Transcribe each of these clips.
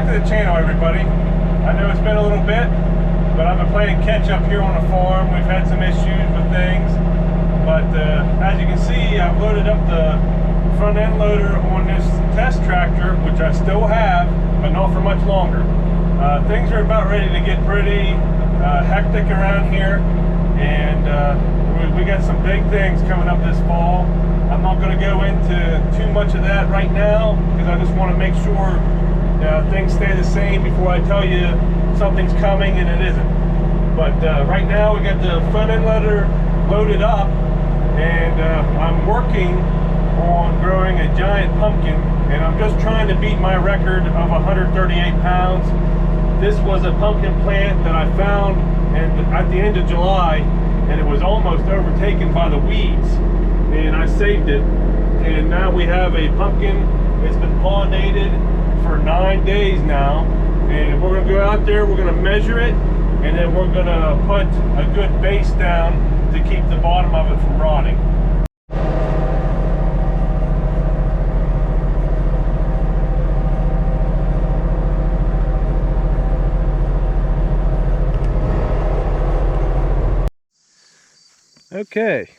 to the channel, everybody. I know it's been a little bit, but I've been playing catch up here on the farm. We've had some issues with things, but as you can see, I've loaded up the front end loader on this test tractor, which I still have, but not for much longer. Things are about ready to get pretty hectic around here, and we got some big things coming up this fall. I'm not going to go into too much of that right now because I just want to make sure things stay the same before I tell you something's coming and it isn't. But right now we got the front end loader loaded up, and I'm working on growing a giant pumpkin, and I'm just trying to beat my record of 138 pounds. This was a pumpkin plant that I found at the end of July, and it was almost overtaken by the weeds, and I saved it, and now we have a pumpkin. It's been pollinated for 9 days now, and we're going to go out there, we're going to measure it, and then we're going to put a good base down to keep the bottom of it from rotting. Okay,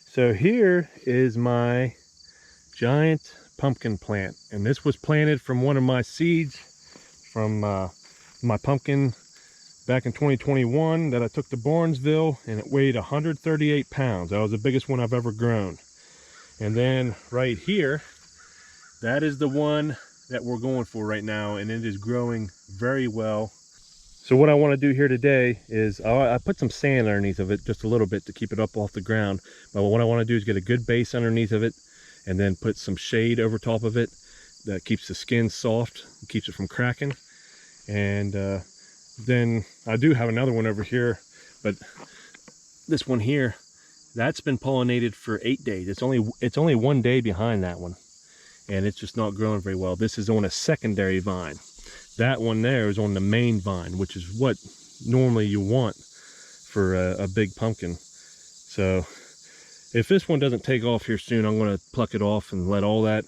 so here is my giant pumpkin plant, and this was planted from one of my seeds from my pumpkin back in 2021 that I took to Barnesville, and it weighed 138 pounds. That was the biggest one I've ever grown. And then right here, that is the one that we're going for right now, and it is growing very well. So what I want to do here today is I put some sand underneath of it, just a little bit, to keep it up off the ground. But what I want to do is get a good base underneath of it, and then put some shade over top of it that keeps the skin soft, keeps it from cracking. And then I do have another one over here, but this one here, that's been pollinated for 8 days. It's only 1 day behind that one, and it's just not growing very well. This is on a secondary vine. That one there is on the main vine, which is what normally you want for a big pumpkin. So if this one doesn't take off here soon, I'm going to pluck it off and let all that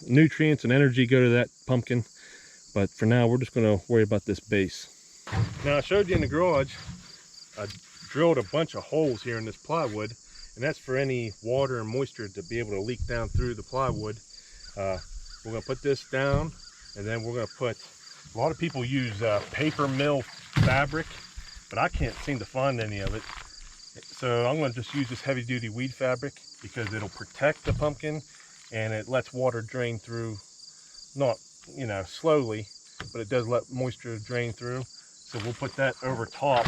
nutrients and energy go to that pumpkin. But for now, we're just going to worry about this base. Now, I showed you in the garage, I drilled a bunch of holes here in this plywood, and that's for any water and moisture to be able to leak down through the plywood. We're going to put this down, and then we're going to put, a lot of people use paper mill fabric, but I can't seem to find any of it. So I'm going to just use this heavy duty weed fabric because it'll protect the pumpkin, and it lets water drain through, not, you know, slowly, but it does let moisture drain through. So we'll put that over top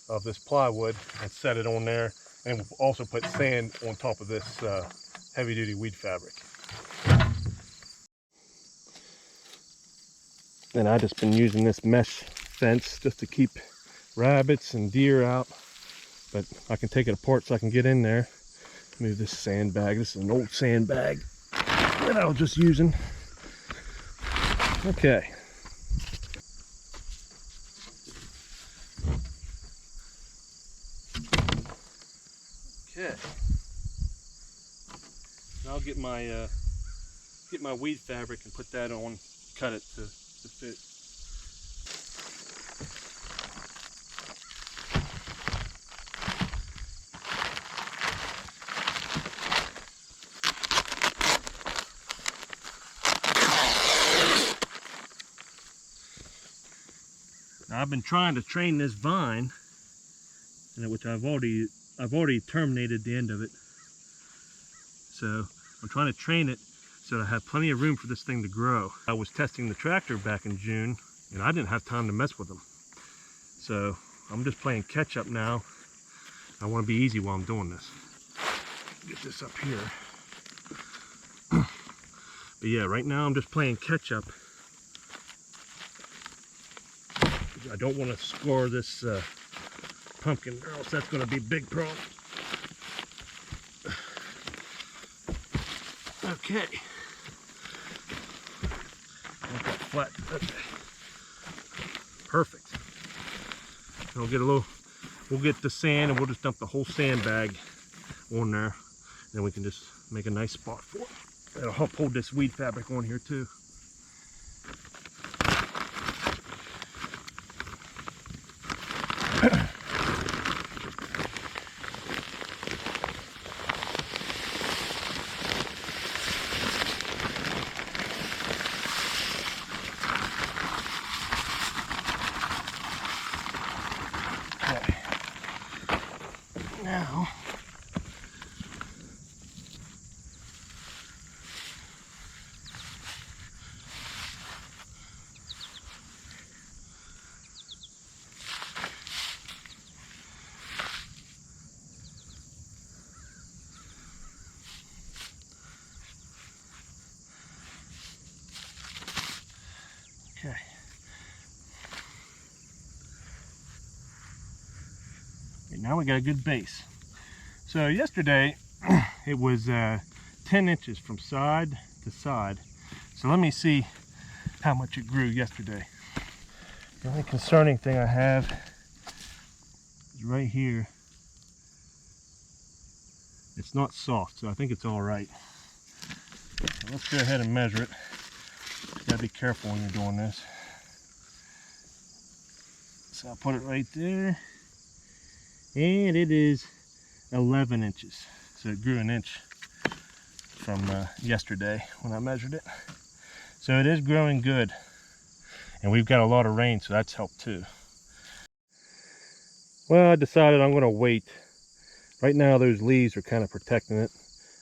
of this plywood and set it on there, and we'll also put sand on top of this heavy duty weed fabric. And I just been using this mesh fence just to keep rabbits and deer out, but I can take it apart so I can get in there. Move this sandbag. This is an old sandbag that I was just using. Okay. Okay. Now I'll get my weed fabric and put that on, cut it to fit. Now I've been trying to train this vine, which I've already terminated the end of it. So I'm trying to train it so I have plenty of room for this thing to grow. I was testing the tractor back in June, and I didn't have time to mess with them. So I'm just playing catch up now. I want to be easy while I'm doing this. Get this up here. But yeah, right now I'm just playing catch up. I don't want to score this pumpkin, or else that's going to be a big problem. Okay. Flat. Okay. Perfect. We'll get the sand, and we'll just dump the whole sandbag on there. Then we can just make a nice spot for it. I'll hold this weed fabric on here too. now. Okay. Okay, now we got a good base. So yesterday it was 10 inches from side to side. So let me see how much it grew yesterday. The only concerning thing I have is right here. It's not soft, so I think it's all right. So let's go ahead and measure it. You gotta be careful when you're doing this. So I'll put it right there. And it is 11 inches. So it grew an inch from yesterday when I measured it. So it is growing good. And we've got a lot of rain, so that's helped too. Well, I decided I'm gonna wait. Right now those leaves are kind of protecting it.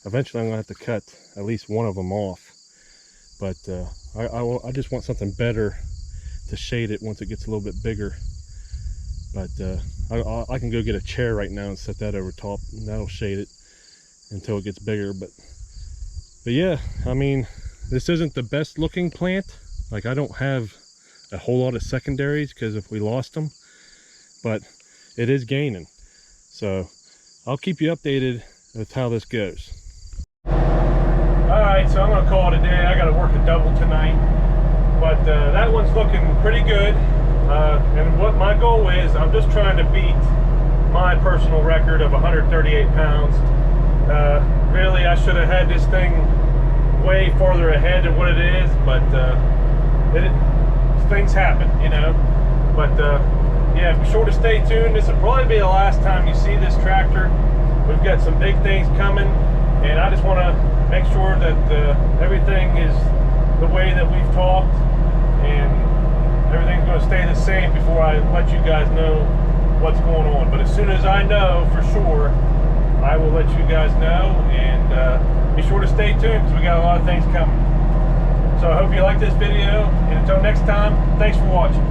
Eventually I'm gonna have to cut at least one of them off. But I just want something better to shade it once it gets a little bit bigger. But I can go get a chair right now and set that over top, and that'll shade it until it gets bigger. But yeah, I mean, this isn't the best looking plant. Like, I don't have a whole lot of secondaries because if we lost them, but it is gaining. So I'll keep you updated with how this goes. All right, so I'm gonna call it a day. I gotta work a double tonight, but that one's looking pretty good. And what my goal is, I'm just trying to beat my personal record of 138 pounds. Really, I should have had this thing way farther ahead than what it is, but things happen, you know. But yeah, be sure to stay tuned. This will probably be the last time you see this tractor. We've got some big things coming, and I just want to make sure that everything is the way that we've talked, and everything's going to stay the same before I let you guys know what's going on. But as soon as I know for sure, I will let you guys know, and be sure to stay tuned because we got a lot of things coming. So I hope you like this video, and until next time, thanks for watching.